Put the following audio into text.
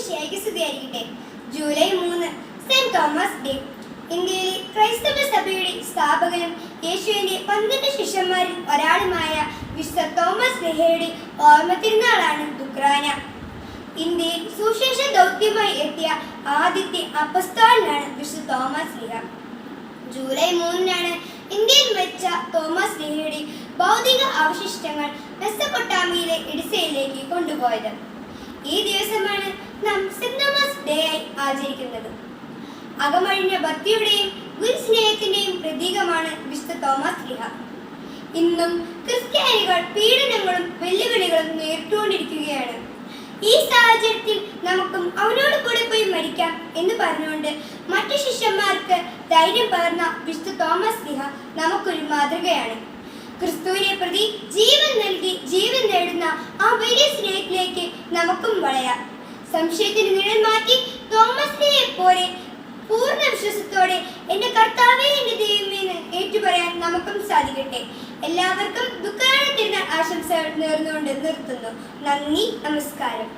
മിശിഹായ്ക്ക് സ്തുതിയായിരിക്കട്ടെ. July 3 saint Thomas day. ഇന്ത്യയിലെ ക്രൈസ്തവ സഭയുടെ സ്ഥാപകനും യേശുവിന്റെ 12 ശിഷ്യന്മാരിൽ ഒരാളുമായ വിശുദ്ധ തോമസ് ലേഹയുടെ ഓർമ്മ തിരുനാളാണ് ദുക്രാന. ഇന്ത്യയിൽ സുവിശേഷ ദൗത്യമായി എത്തിയ ആദ്യത്തെ അപ്പസ്തോലനാണ് വിശുദ്ധ തോമസ് ലീഹ. ജൂലൈ 3 ഇന്ത്യയിൽ വെച്ച തോമസ് ലീഹയുടെ ഭൗതിക അവശിഷ്ടങ്ങൾ മെസൊപ്പൊട്ടാമിയയിലെ എഡിസയിലേക്ക് കൊണ്ടുപോയത്. ഈ ദിവസമാണ് നാം സെന്റ് തോമസ് ഡേ ആയി ആചരിക്കുന്നത്. അകമഴിഞ്ഞ ഭക്തിയുടെയും ഗുരുസ്നേഹത്തിന്റെയും പ്രതീകമാണ് വിശുദ്ധ തോമസ് ലീഹ. ഇന്നും ക്രിസ്ത്യാനികൾ പീഡനങ്ങളും വെല്ലുവിളികളും നേരിട്ടുകൊണ്ടിരിക്കുകയാണ്. ഈ സാഹചര്യത്തിൽ നമുക്കും അവനോട് കൂടെ പോയി മരിക്കാം എന്ന് പറഞ്ഞുകൊണ്ട് മറ്റു ശിഷ്യന്മാർക്ക് ധൈര്യം പകർന്ന വിശുദ്ധ തോമസ് ലീഹ നമുക്കൊരു മാതൃകയാണ്. ക്രിസ്തുവിനെ പ്രതി ജീവൻ നൽകി ജീവൻ നേടുന്ന ആ വലിയ സ്നേഹത്തിലേക്ക് നമുക്കും വളരാം. സംശയത്തിന് നിഴൽ മാറ്റി തോമസ് ലീഹയെ പോലെ പൂർണ്ണ വിശ്വാസത്തോടെ എന്റെ കർത്താവേ എന്റെ ദൈവമേ എന്ന് ഏറ്റുപറയാൻ നമുക്കും സാധിക്കട്ടെ. എല്ലാവർക്കും ദുഃഖാന തിരുനാൾ ആശംസകൾ നേർന്നുകൊണ്ട് നിർത്തുന്നു. നന്ദി, നമസ്കാരം.